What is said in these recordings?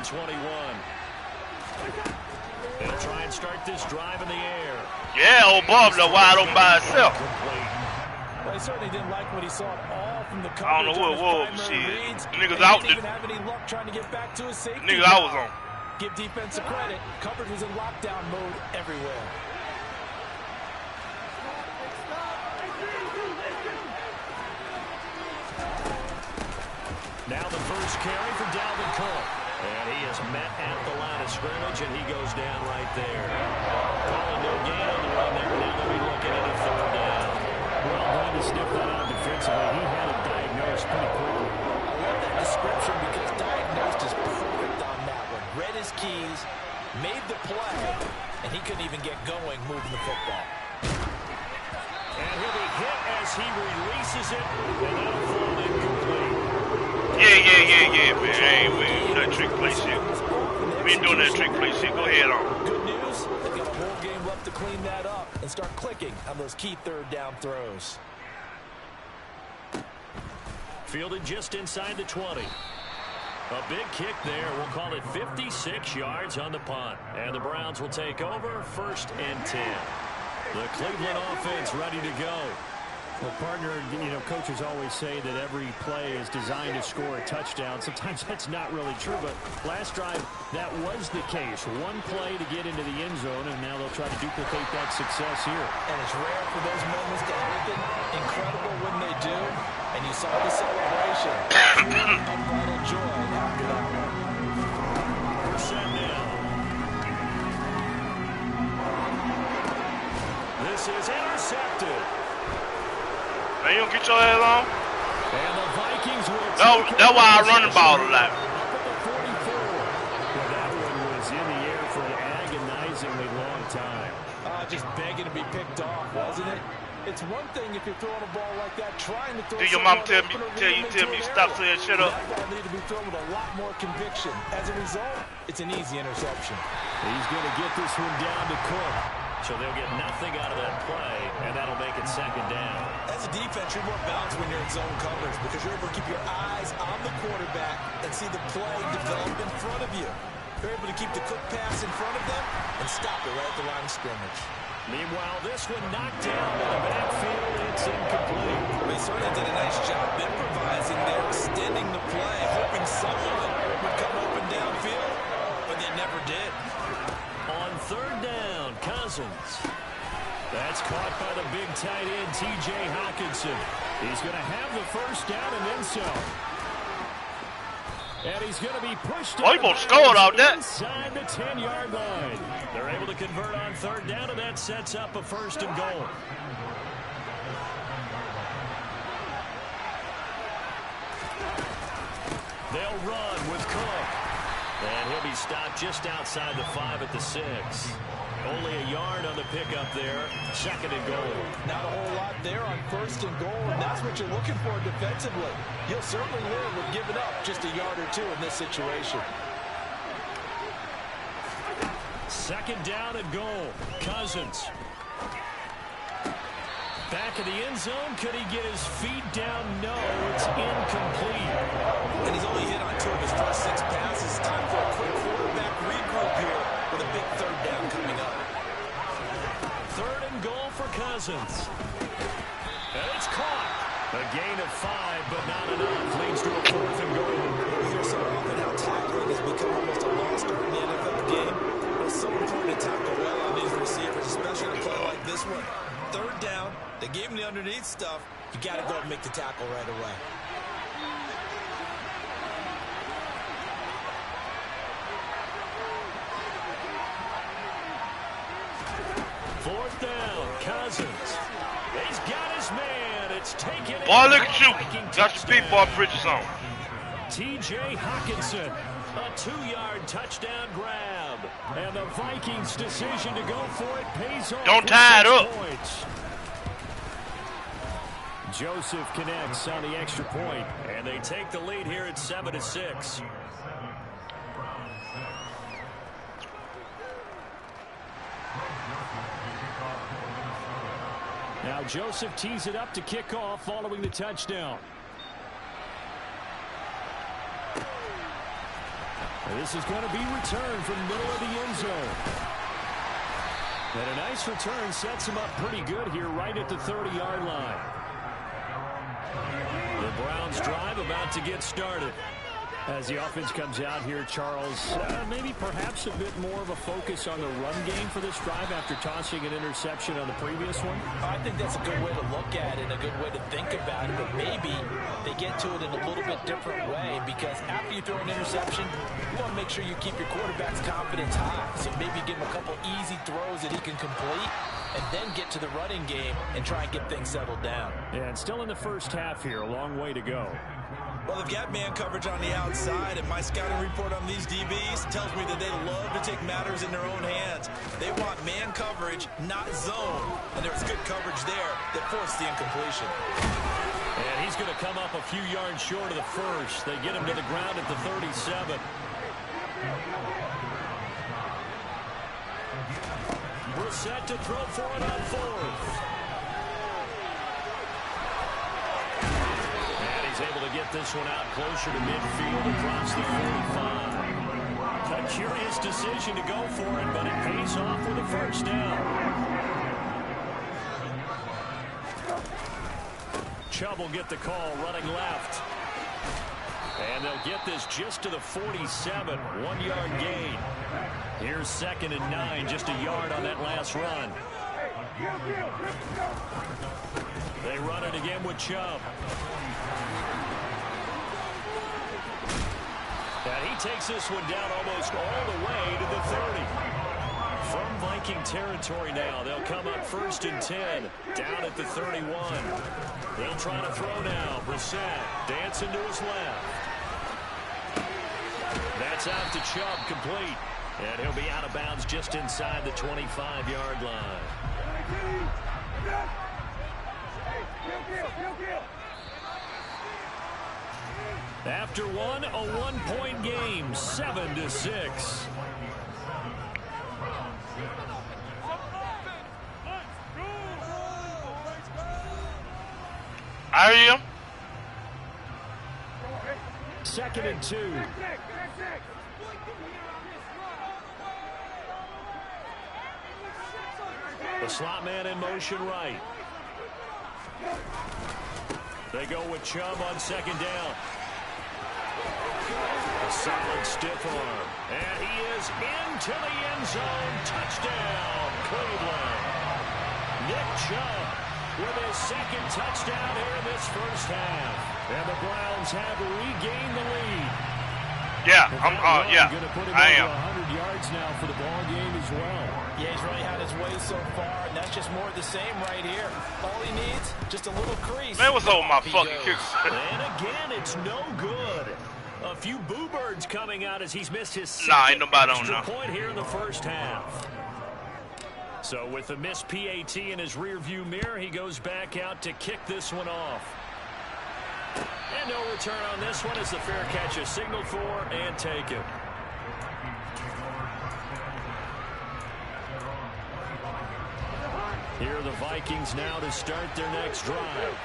21. They'll try and start this drive in the air. Yeah, old Bob's wide open by himself. Well, he certainly didn't like what he saw at all from the coverage. I don't know who it was. Shit. Niggas out there. Niggas I was on. Give defense a credit. Coverage was in lockdown mode everywhere. Now the first carry for Dalvin Cook. And he is met at the line of scrimmage, and he goes down right there. Calling no gain on the run there. Now they'll be looking at a third down. Well, glad to sniff that out defensively. He had it diagnosed pretty quickly. I love that description because diagnosed is perfect on that one. Read his keys, made the play, and he couldn't even get going moving the football. And he'll be hit as he releases it, and that'll fall incomplete. Yeah, man. Hey, we ain't doing that trick play shit. We ain't doing that trick play shit. Go ahead on. Good news, they've got a whole game left to clean that up and start clicking on those key third down throws. Fielded just inside the 20. A big kick there. We'll call it 56 yards on the punt. And the Browns will take over 1st and 10. The Cleveland offense ready to go. Well, partner, coaches always say that every play is designed to score a touchdown. Sometimes that's not really true, but last drive, that was the case. One play to get into the end zone, and now they'll try to duplicate that success here. And it's rare for those moments to happen. Incredible when they do. And you saw the celebration. Unbridled joy after that one. First and now. This is intercepted. Man, you don't get your ass on. And the Vikings will that's why I run the ball a lot. Well, that one was in the air for an agonizingly long time. Just begging to be picked off, wasn't it? It's one thing if you're throwing a ball like that, trying to throw. Did your mom tell me stop saying shut up? That ball needed to be thrown with a lot more conviction. As a result, it's an easy interception. He's going to get this one down to Cook. So they'll get nothing out of that play, and that'll make it 2nd down. As a defense, you're more balanced when you're in zone coverage because you're able to keep your eyes on the quarterback and see the play develop in front of you. You're able to keep the Cook pass in front of them and stop it right at the line of scrimmage. Meanwhile, this one knocked down in the backfield. It's incomplete. They certainly did a nice job improvising there, extending the play, hoping someone would come open downfield, but they never did. On 3rd down, Cousins. That's caught by the big tight end, T.J. Hockenson. He's going to have the first down and then some. And he's going to be pushed inside the 10-yard line. They're able to convert on 3rd down, and that sets up a 1st and goal. They'll run with Cook. And he'll be stopped just outside the 5 at the 6. Only a yard on the pickup there. 2nd and goal. Not a whole lot there on 1st and goal, and that's what you're looking for defensively. You'll certainly learn with giving up just a yard or 2 in this situation. 2nd down and goal. Cousins. Back in the end zone. Could he get his feet down? No, it's incomplete. And he's only hit on 2 of his first 6 passes. Time for a quick quarterback regroup here with a big 3rd down coming up. 3rd and goal for Cousins. And it's caught. A gain of 5, but not enough. Leads to a 4th and goal. We hear so often how tackling has become almost a lost art in the NFL game. It's so important to tackle well on these receivers, especially in a play like this one. 3rd down, they gave him the underneath stuff. You got to go and make the tackle right away. Fourth down, Cousins. He's got his man. It's taken. Boy, look at you. Got your big ball bridges on. T.J. Hockenson, a 2-yard touchdown grab. And the Vikings' decision to go for it pays off. Don't tie it up. Points. Joseph connects on the extra point, and they take the lead here at 7-6. Now Joseph tees it up to kick off following the touchdown. And this is going to be returned from the middle of the end zone. And a nice return sets him up pretty good here right at the 30-yard line. The Browns drive about to get started. As the offense comes out here, Charles, maybe perhaps a bit more of a focus on the run game for this drive after tossing an interception on the previous one? I think that's a good way to look at it, a good way to think about it, but maybe they get to it in a little bit different way, because after you throw an interception, you want to make sure you keep your quarterback's confidence high. So maybe give him a couple easy throws that he can complete, and then get to the running game and try and get things settled down. Yeah, and still in the first half here, a long way to go. Well, they've got man coverage on the outside, and my scouting report on these DBs tells me that they love to take matters in their own hands. They want man coverage, not zone, and there's good coverage there that forced the incompletion. And he's going to come up a few yards short of the first. They get him to the ground at the 37. We're set to throw for it on fourth. Able to get this one out closer to midfield across the 45. A curious decision to go for it, but it pays off with a first down. Chubb will get the call running left. And they'll get this just to the 47. 1-yard gain. Here's 2nd and 9, just a yard on that last run. They run it again with Chubb. And he takes this one down almost all the way to the 30. From Viking territory now, they'll come up 1st and 10, down at the 31. They'll try to throw now. Brissett dancing to his left. That's out to Chubb, complete. And he'll be out of bounds just inside the 25-yard line. After one, a one-point game, 7-6. I hear him. 2nd and 2. The slot man in motion right. They go with Chubb on 2nd down. A solid stiff arm. And he is into the end zone. Touchdown, Cleveland. Nick Chubb with his 2nd touchdown here in this first half. And the Browns have regained the lead. Yeah, I am. 100 yards now for the ball game as well. Yeah, he's really had his way so far, and that's just more of the same right here. All he needs, just a little crease. Man, what's over my fucking kicks? And again, it's no good. A few boo birds coming out as he's missed his ain't nobody on now. point here in the first half. So with the missed PAT in his rearview mirror, he goes back out to kick this one off. And no return on this one as the fair catch is signaled for and taken. Here are the Vikings now to start their next drive.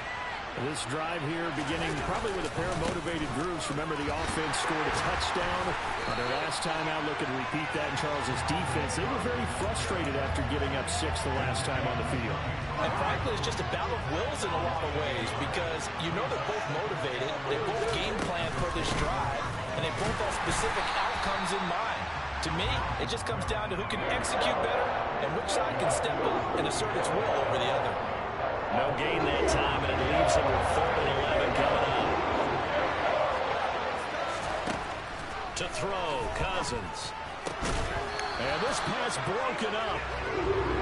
This drive here beginning probably with a pair of motivated groups. Remember, the offense scored a touchdown on their last time out. Look and repeat that in Charles's defense. They were very frustrated after giving up 6 the last time on the field. And frankly, it's just a battle of wills in a lot of ways, because you know they're both motivated. They both game plan for this drive, and they both have specific outcomes in mind. To me, it just comes down to who can execute better and which side can step up and assert its will over the other. No gain that time, and it leaves him with 3rd and 11 coming up. To throw, Cousins. And this pass broken up.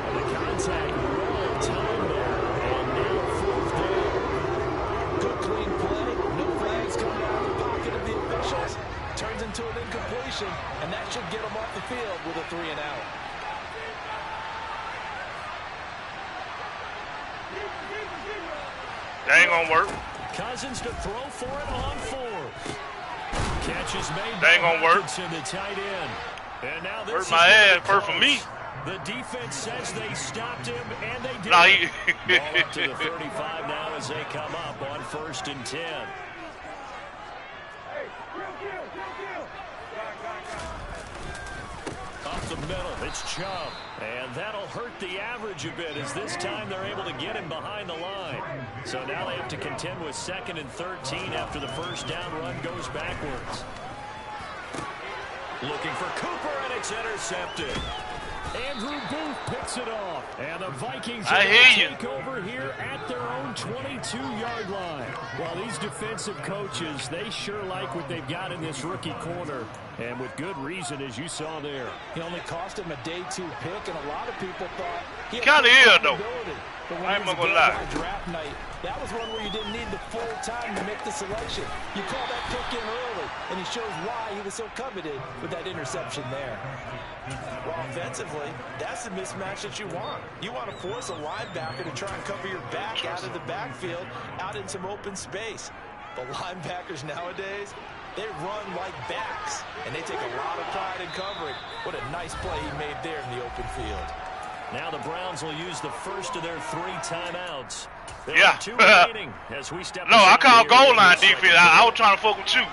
And the contact roll time there. And now 4th down. Good clean play. No flags coming out of the pocket of the officials. Turns into an incompletion, and that should get them off the field with a 3 and out. That ain't gonna work. Cousins to throw for it on 4th. Catch is made That ain't gonna work. Hutchinson, the tight end. And now this Hurt is my ass. close. Hurt for me. The defense says they stopped him, and they did. Nah, Ball up to the 35 now as they come up on 1st and 10. middle. It's Chubb. And that'll hurt the average a bit as this time they're able to get him behind the line. So now they have to contend with 2nd and 13 after the first down run goes backwards. Looking for Cooper, and it's intercepted. Andrew Booth picks it off. And the Vikings are going to take over here at their own 22-yard line. Well, these defensive coaches, they sure like what they've got in this rookie corner. And with good reason, as you saw there. He only cost him a day 2 pick, and a lot of people thought he kind of is, though. I ain't gonna lie. Draft night, that was one where you didn't need the full time to make the selection. You call that pick in early, and he shows why he was so coveted with that interception there. Well, offensively, that's the mismatch that you want. You want to force a linebacker to try and cover your back out of the backfield, out in some open space. But linebackers nowadays, they run like backs, and they take a lot of pride in covering. What a nice play he made there in the open field. Now the Browns will use the first of their 3 timeouts. Yeah. 2 remaining as we step. No, I call goal line defense. I was trying to fuck with you.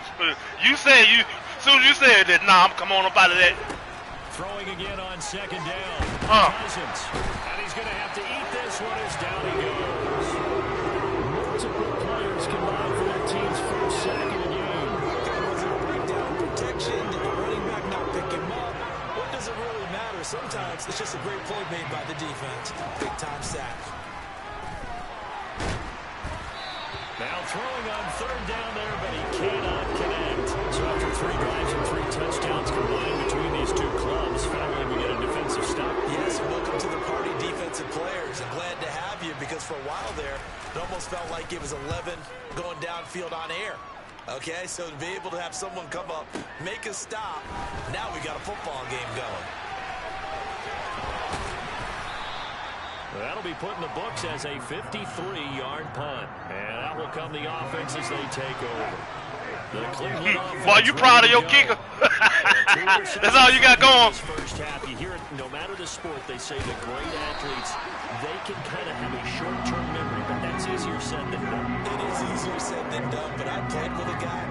You said as soon as you said that, nah, I'm come on up out of that. Throwing again on 2nd down. Cousins. And he's going to have to eat this one as down he goes. Multiple players combined for their team's first sack of the game. Was it a breakdown protection? Did the running back not pick him up? What does it really matter? Sometimes it's just a great play made by the defense. Big time sack. Now throwing on 3rd down there, but he cannot connect. So after 3 drives and 3 touchdowns combined between these 2 clubs, finally we get a defensive stop. Yes, welcome to the party, defensive players. I'm glad to have you because for a while there, it almost felt like it was 11 going downfield on air. Okay, so to be able to have someone come up, make a stop, now we got a football game going. That'll be put in the books as a 53-yard punt. And out will come the offense as they take over. The Cleveland offense. Boy, you proud of your kicker? That's all you got going. First half, you hear it, no matter the sport, they say the great athletes, they can kind of have a short-term memory, but that's easier said than done. It is easier said than done, but I played with a guy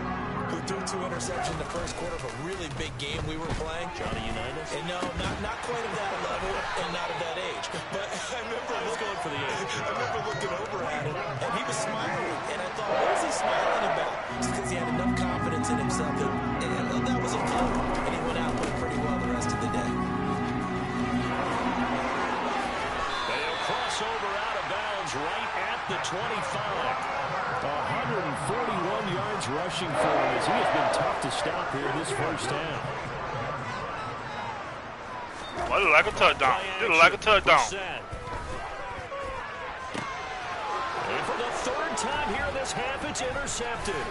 who threw 2 interceptions in the first quarter of a really big game we were playing. Johnny Unitas? And no, not quite at that level and not at that age. But I was going for the age. I remember looking over at him, and he was smiling. And I thought, what was he smiling about? It's because he had enough confidence in himself that that was a fluke. And he went out and played pretty well the rest of the day. They'll cross over out of bounds right at the 25. 141 yards rushing for him as he has been tough to stop here in this first half. Well, it looked like a touchdown. It looked like a touchdown. And for the 3rd time here in this half, it's intercepted.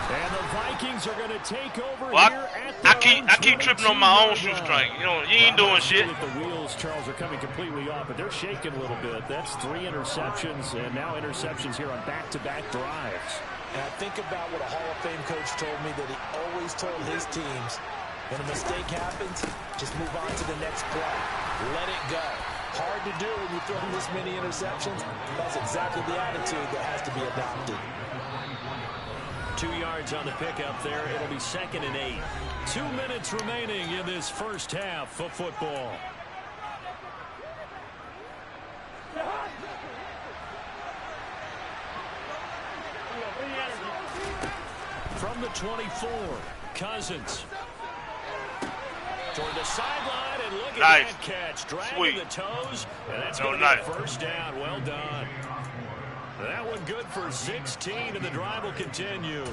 And the Vikings are going to take over here at the I keep tripping on my own shoestring. You know, you ain't doing shit. The wheels, Charles, are coming completely off, but they're shaking a little bit. That's 3 interceptions, and now interceptions here on back-to-back drives. And I think about what a Hall of Fame coach told me that he always told his teams, when a mistake happens, just move on to the next play. Let it go. Hard to do when you throw this many interceptions. That's exactly the attitude that has to be adopted. 2 yards on the pickup there. It'll be 2nd and 8. 2 minutes remaining in this first half of football. From the 24, Cousins. Toward the sideline, and look at that catch. Dragging the toes, and that's going to be a first down. Well done. That one good for 16, and the drive will continue.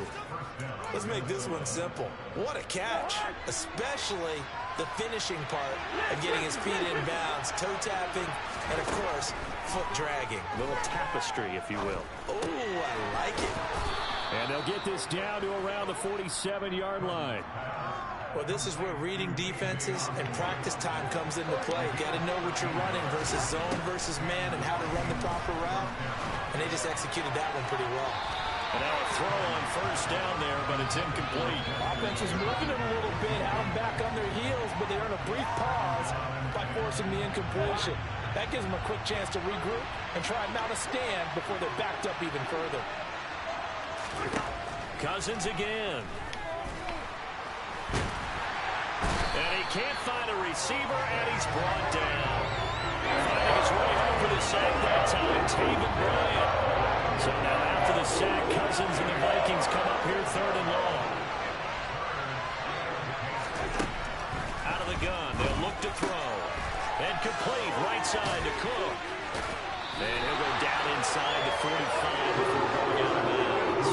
Let's make this one simple. What a catch, especially the finishing part of getting his feet in bounds, toe tapping, and of course, foot dragging. A little tapestry, if you will. Oh, I like it. And they'll get this down to around the 47-yard line. Well, this is where reading defenses and practice time comes into play. You got to know what you're running versus zone versus man and how to run the proper route. And they just executed that one pretty well. And now a throw on first down there, but it's incomplete. Offense is moving it a little bit, out and back on their heels, but they earn a brief pause by forcing the incompletion. That gives them a quick chance to regroup and try and mount a stand before they're backed up even further. Cousins again. And he can't find a receiver, and he's brought down. Finding his way home for the sack that time, Taven Bryant. So now after the sack, Cousins and the Vikings come up here 3rd and long. Out of the gun, they'll look to throw. And complete, right side to Cook. And he'll go down inside the 45 before going out of bounds.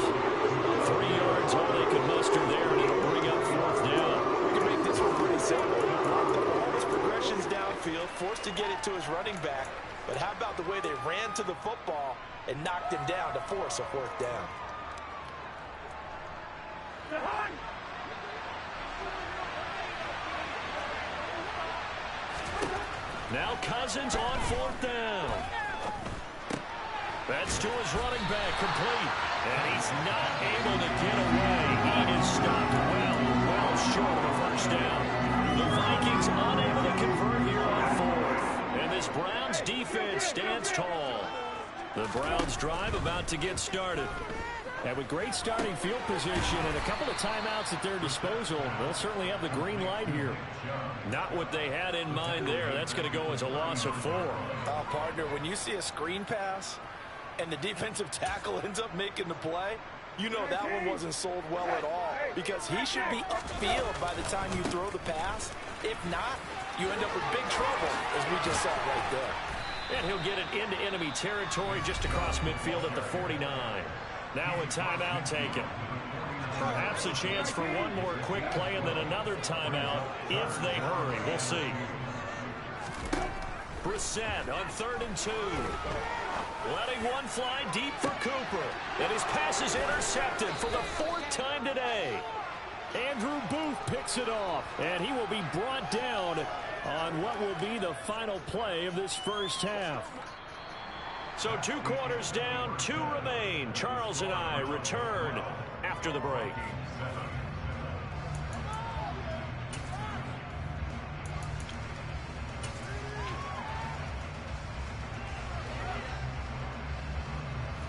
3 yards, all they could muster there, and it'll bring up 4th down. We can make this one pretty simple. All his progressions downfield, forced to get it to his running back. But how about the way they ran to the football and knocked him down to force a 4th down? Now Cousins on 4th down. That's to his running back, complete. And he's not able to get away. He is stopped well short of a 1st down. The Vikings unable to convert here on 4th. And this Browns defense stands tall. The Browns drive about to get started. And with great starting field position and a couple of timeouts at their disposal, they'll certainly have the green light here. Not what they had in mind there. That's going to go as a loss of 4. Partner, when you see a screen pass and the defensive tackle ends up making the play, you know that one wasn't sold well at all, because he should be upfield by the time you throw the pass. If not, you end up with big trouble, as we just saw right there. And he'll get it into enemy territory just across midfield at the 49. Now a timeout taken. Perhaps a chance for one more quick play and then another timeout if they hurry. We'll see. Brissett on 3rd and 2. Letting one fly deep for Cooper. And his pass is intercepted for the 4th time today. Andrew Booth picks it off, and he will be brought down on what will be the final play of this 1st half. So 2 quarters down, 2 remain. Charles and I return after the break.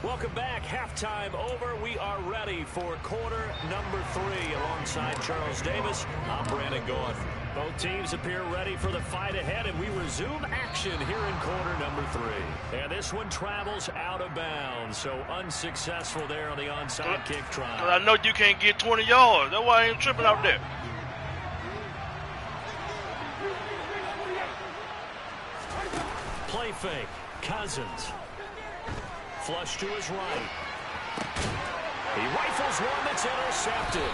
Welcome back. Halftime over. We are ready for quarter number 3. Alongside Charles Davis, I'm Brandon Gaudin. Both teams appear ready for the fight ahead, and we resume action here in quarter number 3. And this one travels out of bounds, so unsuccessful there on the onside kick try. I know you can't get 20 yards. That's why I ain't tripping out there. Play fake. Cousins. Flush to his right. He rifles one that's intercepted.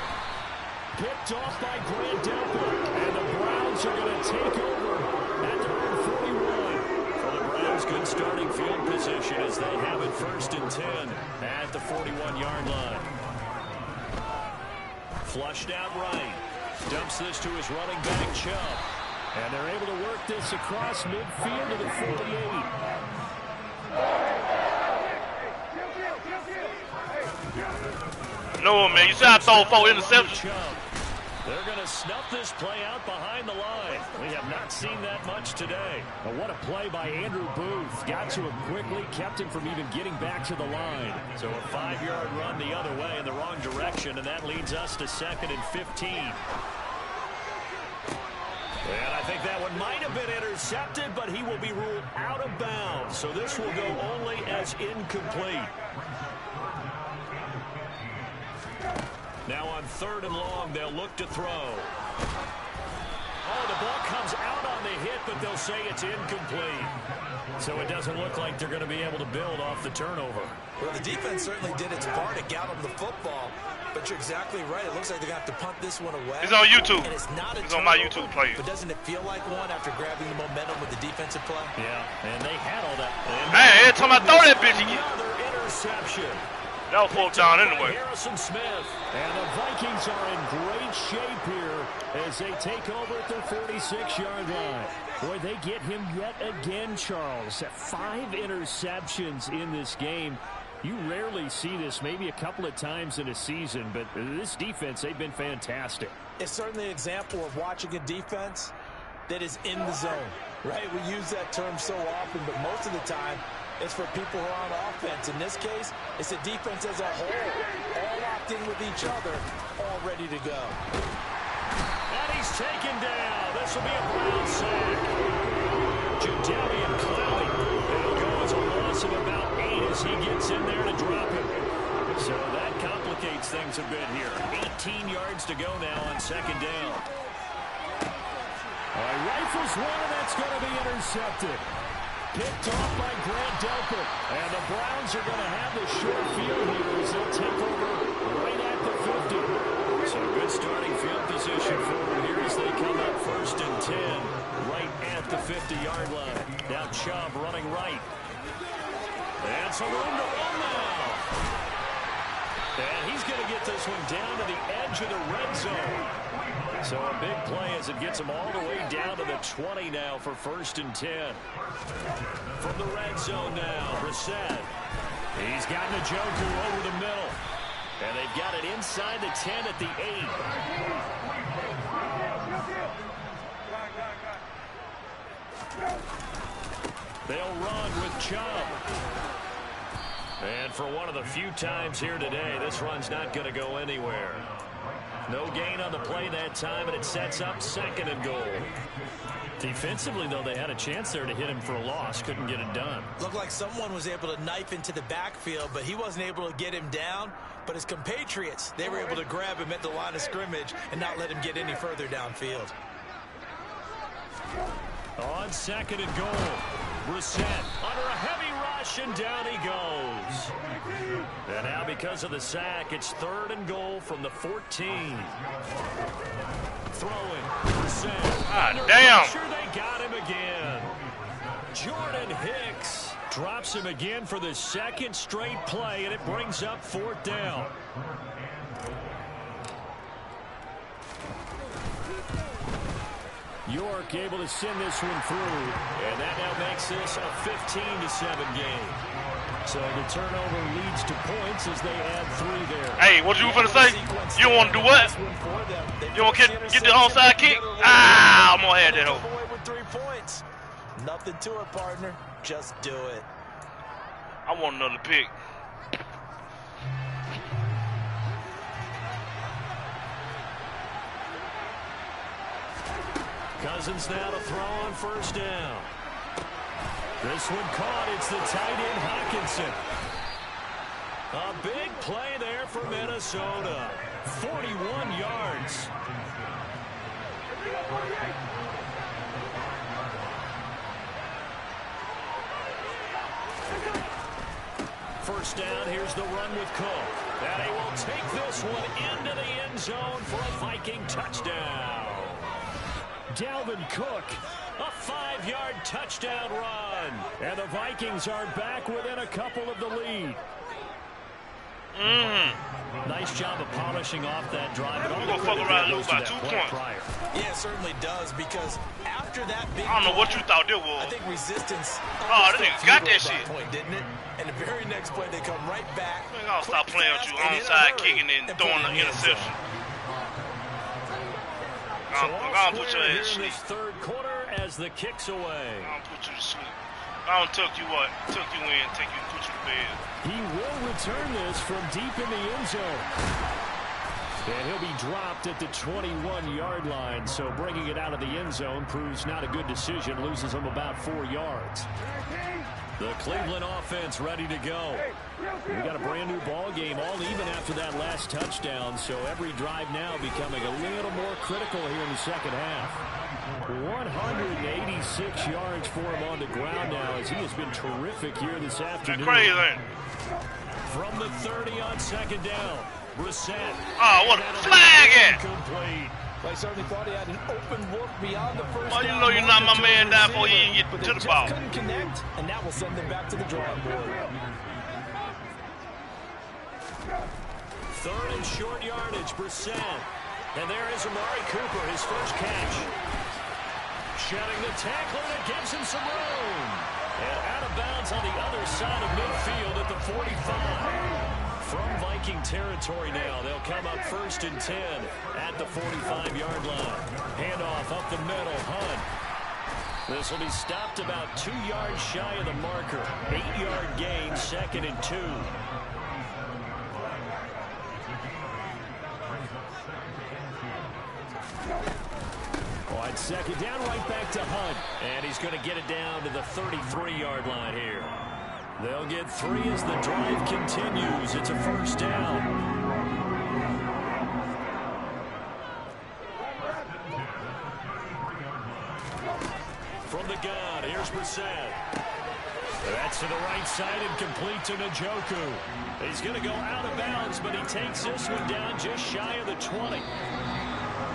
Picked off by Grant Delpit. And the Browns are going to take over at their own 41. For the Browns, good starting field position as they have it 1st and 10 at the 41-yard line. Flushed out right. Dumps this to his running back, Chubb. And they're able to work this across midfield to the 48. No, man. You said I throw 4 interceptions. They're going to snuff this play out behind the line. We have not seen that much today. But what a play by Andrew Booth. Got to him quickly, kept him from even getting back to the line. So a 5-yard run the other way in the wrong direction, and that leads us to 2nd and 15. And I think that one might have been intercepted, but he will be ruled out of bounds. So this will go only as incomplete. Now on 3rd and long, they'll look to throw. Oh, the ball comes out on the hit, but they'll say it's incomplete. So it doesn't look like they're going to be able to build off the turnover. Well, the defense certainly did its part to gallop the football. But you're exactly right. It looks like they're going to have to punt this one away. It's on YouTube. And it's not a it's on my YouTube page. But doesn't it feel like one after grabbing the momentum with the defensive play? Yeah, and they had all that. Hey, every time I throw that bitch again. Another interception. That was 4th down anyway. Harrison Smith. And the Vikings are in great shape here as they take over at their 46-yard line. Boy, they get him yet again, Charles. 5 interceptions in this game. You rarely see this, maybe a couple of times in a season, but this defense, they've been fantastic. It's certainly an example of watching a defense that is in the zone, right? We use that term so often, but most of the time, it's for people who are on offense. In this case, it's a defense as a whole, all locked in with each other, all ready to go. And he's taken down. This will be a Brown sack. Jadavian Clowney. It'll go as a loss of about 8 as he gets in there to drop it. So that complicates things a bit here. 18 yards to go now on second down. All right, rifles one, and that's going to be intercepted. Picked off by Grant Delpit. And the Browns are going to have the short field here as they'll take over right at the 50. So good starting field position for them here as they come up first and 10 right at the 50-yard line. Now Chubb running right. And some room to run now. And he's going to get this one down to the edge of the red zone. So a big play as it gets him all the way down to the 20 now for first and 10. From the red zone now, Brissett. He's got Njoku over the middle. And they've got it inside the 10 at the 8. They'll run with Chubb. And for one of the few times here today, this run's not going to go anywhere. No gain on the play that time, and it sets up second and goal. Defensively, though, they had a chance there to hit him for a loss. Couldn't get it done. Looked like someone was able to knife into the backfield, but he wasn't able to get him down. But his compatriots, they were able to grab him at the line of scrimmage and not let him get any further downfield. On second and goal, Brissett under a heavy rush, and down he goes. And now because of the sack, it's third and goal from the 14. Throwing, Brissett. Damn. Sure, they got him again. Jordan Hicks drops him again for the second straight play, and it brings up fourth down. York able to send this one through. And that now makes this a 15-7 game. So the turnover leads to points as they add 3 there. Hey, what you finna say? You don't want to do what? You don't get the onside kick? Ah, I'm gonna have that hoe. With 3 points. Nothing to it, partner. Just do it. I want another pick. Cousins now to throw on first down. This one caught. It's the tight end Hawkinson. A big play there for Minnesota. 41 yards. First down, here's the run with Cook. And he will take this one into the end zone for a Viking touchdown. Dalvin Cook, a 5-yard touchdown run. And the Vikings are back within a couple of the lead. Nice job of polishing off that drive. But We're going to fuck around and lose by 2 points. Prior. Yeah, it certainly does, because after that big I don't know what you thought it was. I think resistance. Oh, they got that shit. Point, didn't it? And the very next play, they come right back. I'll stop playing with you onside kicking and throwing the interception. I'll put your ass to sleep. Third quarter as the kicks away. I'll put you to sleep. I don't tuck you what? Tuck you in, take you, put you to bed. He will return this from deep in the end zone. And he'll be dropped at the 21-yard line. So bringing it out of the end zone proves not a good decision. Loses him about 4 yards. The Cleveland offense ready to go. We got a brand new ball game, all even after that last touchdown. So every drive now becoming a little more critical here in the second half. 186 yards for him on the ground now as he has been terrific here this afternoon. That's crazy, ain't it? From the 30 on second down, Brissett. Oh, what a flag at! Complete. I certainly thought he had an open look beyond the first. Well, you know you're not my man down before he didn't get to the ball. Couldn't connect, and that will send them back to the drawing board. Third and short yardage, Brissett. And there is Amari Cooper, his first catch. Shedding the tackle, and it gives him some room. And out of bounds on the other side of midfield at the 45. From Viking territory now, they'll come up first and 10 at the 45-yard line. Handoff up the middle, Hunt. This will be stopped about 2 yards shy of the marker. 8-yard gain, second and 2. Well, I it's second down, right back to Hunt. And he's going to get it down to the 33-yard line here. They'll get 3 as the drive continues. It's a first down. From the gun, here's Brissett. That's to the right side and complete to Njoku. He's going to go out of bounds, but he takes this one down just shy of the 20.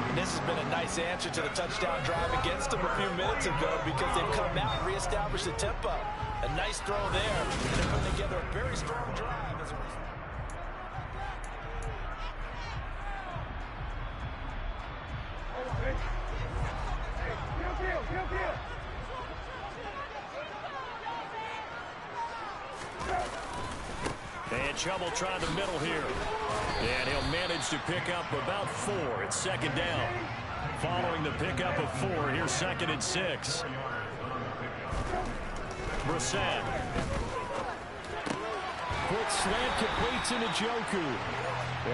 And this has been a nice answer to the touchdown drive against them a few minutes ago because they've come out and reestablished the tempo. A nice throw there. And they're putting together a very strong drive as a result. And trouble trying the middle here. And he'll manage to pick up about 4. It's second down. Following the pickup of 4, here's second and 6. Brissett. Quick slant complete to Njoku.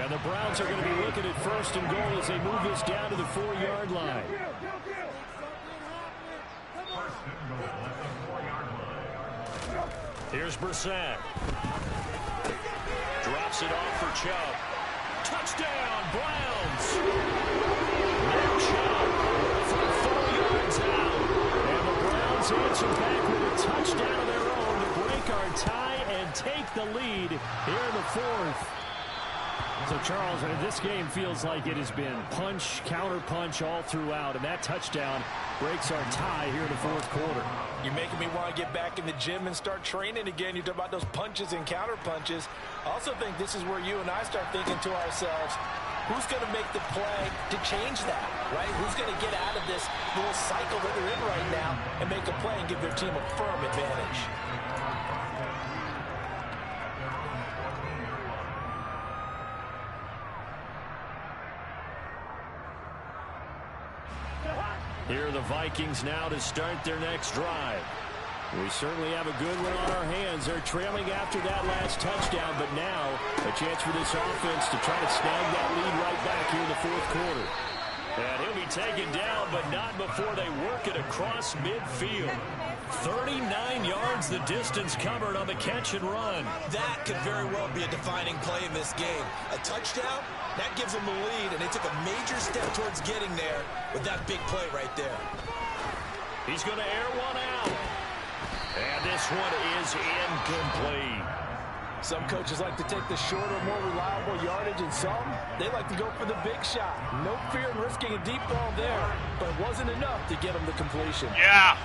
And the Browns are going to be looking at first and goal as they move this down to the 4-yard line. Here's Brissett. Drops it off for Chubb. Touchdown, Browns! Now Chubb from 4 yards out. And the Browns answer back with a touchdown of their own to break our tie and take the lead here in the 4th. So, Charles, this game feels like it has been punch, counter-punch all throughout, and that touchdown breaks our tie here in the 4th quarter. You're making me want to get back in the gym and start training again. You talk about those punches and counter-punches. I also think this is where you and I start thinking to ourselves, who's going to make the play to change that, right? Who's going to get out of this little cycle that they're in right now and make a play and give their team a firm advantage? Here are the Vikings now to start their next drive. We certainly have a good one on our hands. They're trailing after that last touchdown, but now a chance for this offense to try to snag that lead right back here in the 4th quarter. And he'll be taken down, but not before they work it across midfield. 39 yards the distance covered on the catch and run. That could very well be a defining play in this game. A touchdown, that gives them a lead, and they took a major step towards getting there with that big play right there. He's going to air one out. And this one is incomplete. Some coaches like to take the shorter, more reliable yardage, and some, they like to go for the big shot. No fear in risking a deep ball there, but it wasn't enough to get them the completion. Yeah.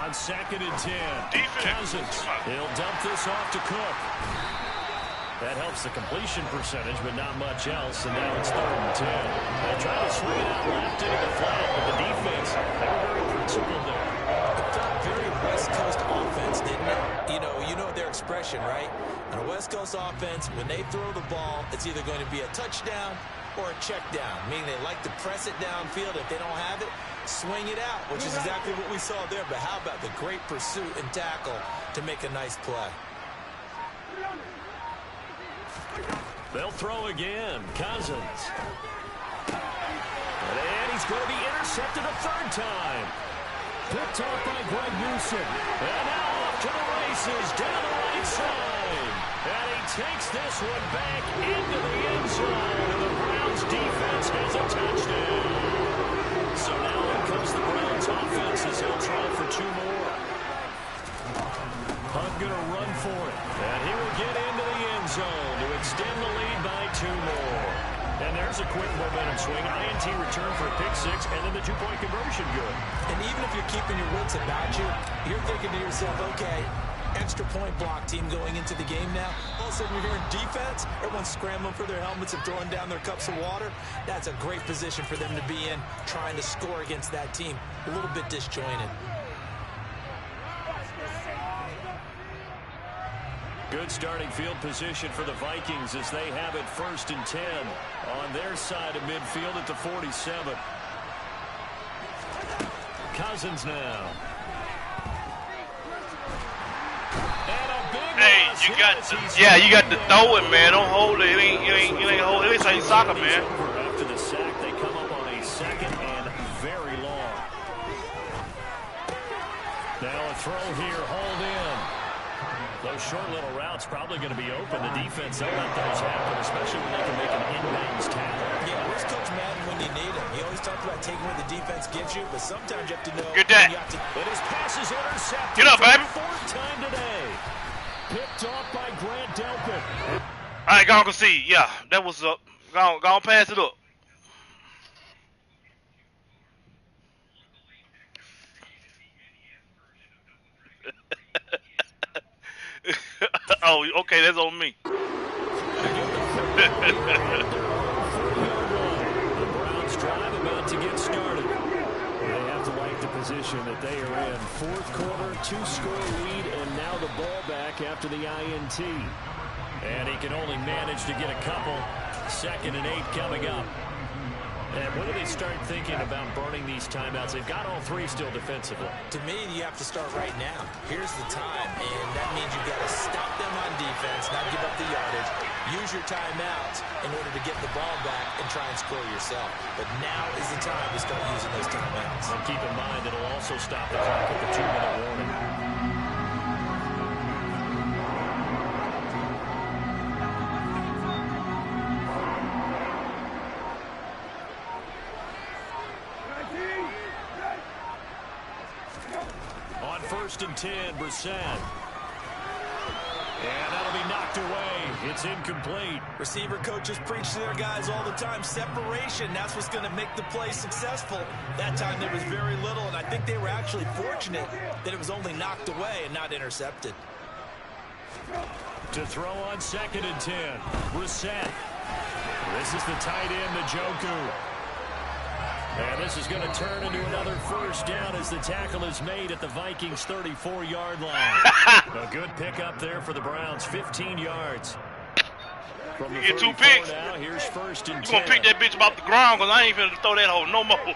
On 2nd and 10. Defense. Cousins. He'll dump this off to Cook. That helps the completion percentage, but not much else. And now it's 3rd and 10. They try to swing it out left into the flat, but the defense, they were very principled there. It felt very West Coast offense, didn't it? You know their expression, right? On a West Coast offense, when they throw the ball, it's either going to be a touchdown or a check down, meaning they like to press it downfield. If they don't have it, swing it out, which is exactly what we saw there. But how about the great pursuit and tackle to make a nice play? They'll throw again. Cousins. And he's going to be intercepted a 3rd time. Picked off by Greg Newsom. And now off to the races down the right side. And he takes this one back into the end zone. And the Browns defense has a touchdown. So now in comes the Browns offense as he'll try for 2 more. Hunt going to run for it. And he will get into the end zone to extend the lead by 2 more. And there's a quick momentum swing. INT return for a pick 6, and then the 2-point conversion good. And even if you're keeping your wits about you, you're thinking to yourself, okay, extra point block team going into the game now. All of a sudden you're hearing defense. Everyone's scrambling for their helmets and throwing down their cups of water. That's a great position for them to be in, trying to score against that team. A little bit disjointed. Good starting field position for the Vikings as they have it 1st and 10 on their side of midfield at the 47. Cousins now. And a big loss. You got to throw it, man. Don't hold it. It ain't soccer, man. After the sack, they throw here, hold in. Those short little routes probably going to be open. The defense, they'll let those happen, especially when they can make an inbounds tackle. Yeah, where's Coach Madden when you need him? He always talks about taking what the defense gives you, but sometimes you have to know. Get that. But his pass is intercepted. Get up, baby. Fourth time today. Picked off by Grant Delpit. All right, go on, concede. Yeah, that was up. Go on, pass it up. Oh, okay, that's on me. The Browns drive about to get started. They have to like the position that they are in. Fourth quarter, 2-score lead, and now the ball back after the INT. And he can only manage to get a couple. 2nd and 8 coming up. And when do they start thinking about burning these timeouts? They've got all 3 still defensively. To me, you have to start right now. Here's the time, and that means you've got to stop them on defense, not give up the yardage. Use your timeouts in order to get the ball back and try and score yourself. But now is the time to start using those timeouts. And keep in mind, it'll also stop the clock at the 2-minute warning. On 1st and 10, Brissett. And that'll be knocked away. It's incomplete. Receiver coaches preach to their guys all the time. Separation, that's what's going to make the play successful. That time there was very little, and I think they were actually fortunate that it was only knocked away and not intercepted. To throw on 2nd and 10, Brissett. This is the tight end, Njoku. And this is going to turn into another first down as the tackle is made at the Vikings' 34-yard line. A good pickup there for the Browns, 15 yards. From the You get 2 34 picks. now, here's 1st and 10. You gonna pick that bitch off the ground, because I ain't finna throw that hole no more.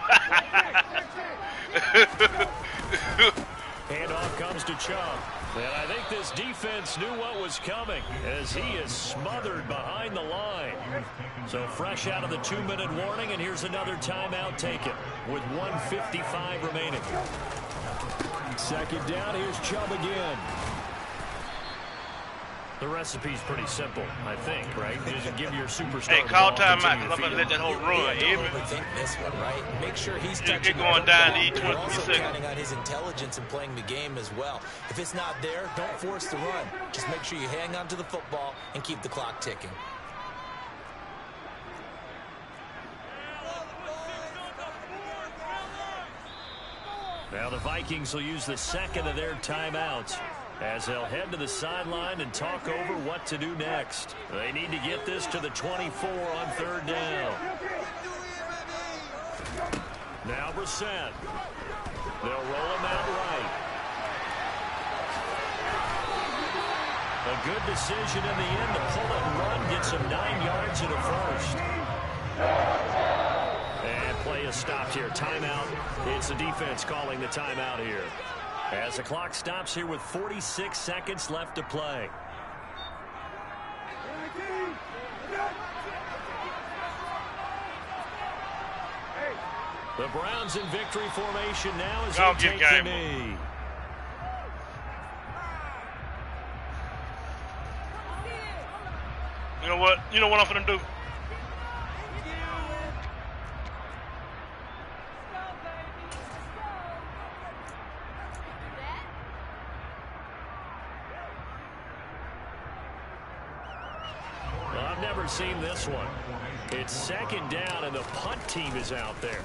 Handoff comes to Chubb. And I think this defense knew what was coming as he is smothered behind the line. So fresh out of the 2-minute warning, and here's another timeout taken with 1:55 remaining. 2nd down, here's Chubb again. The recipe's pretty simple, I think, right? You just give your superstar. Hey, call the ball, timeout, continue because I'm going to let that whole run. Don't You hear me? overthink this one, right? Make sure he's You touching get going the down football, to each but you're 20 also seconds. counting on his intelligence and playing the game as well. If it's not there, don't force the run. Just make sure you hang on to the football and keep the clock ticking. Now the Vikings will use the 2nd of their timeouts as they'll head to the sideline and talk over what to do next. They need to get this to the 24 on 3rd down. Now Brissett. They'll roll him out right. A good decision in the end to pull it and run, gets him 9 yards and a first. And play is stopped here. Timeout. It's the defense calling the timeout here. As the clock stops here with 46 seconds left to play. The Browns in victory formation now as they take the knee. You know what? You know what I'm finna do? Well, I've never seen this one. It's 2nd down, and the punt team is out there.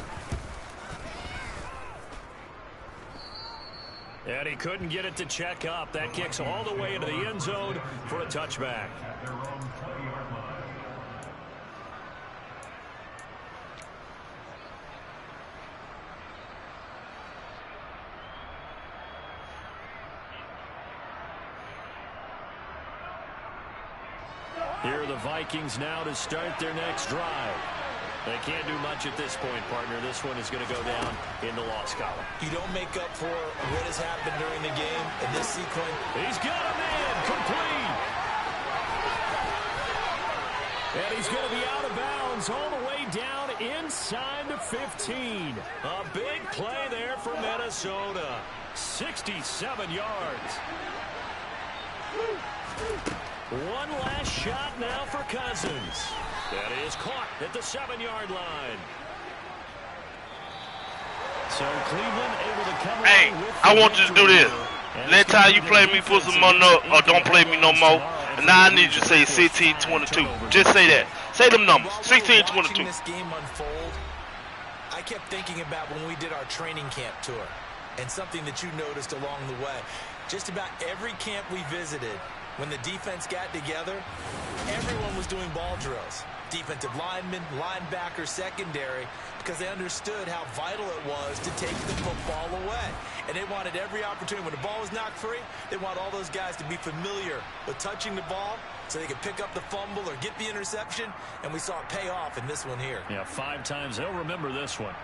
And he couldn't get it to check up. That kicks all the way into the end zone for a touchback. Here are the Vikings now to start their next drive. They can't do much at this point, partner. This one is going to go down in the loss column. You don't make up for what has happened during the game in this sequence. He's got a man complete. And he's going to be out of bounds all the way down inside the 15. A big play there for Minnesota. 67 yards. One last shot now for Cousins. That is caught at the 7-yard line. So Cleveland able to come Hey, I want you to do this. Next time you play me for some more, or don't play me no more, and now I need you to say 16-22. Just say that. Say them numbers. 16-22. Watching this game unfold, I kept thinking about when we did our training camp tour, and something that you noticed along the way. Just about every camp we visited, when the defense got together, everyone was doing ball drills. Defensive linemen, linebackers, secondary, because they understood how vital it was to take the football away. And they wanted every opportunity. When the ball was knocked free, they want all those guys to be familiar with touching the ball so they could pick up the fumble or get the interception. And we saw it pay off in this one here. Yeah, 5 times. They'll remember this one.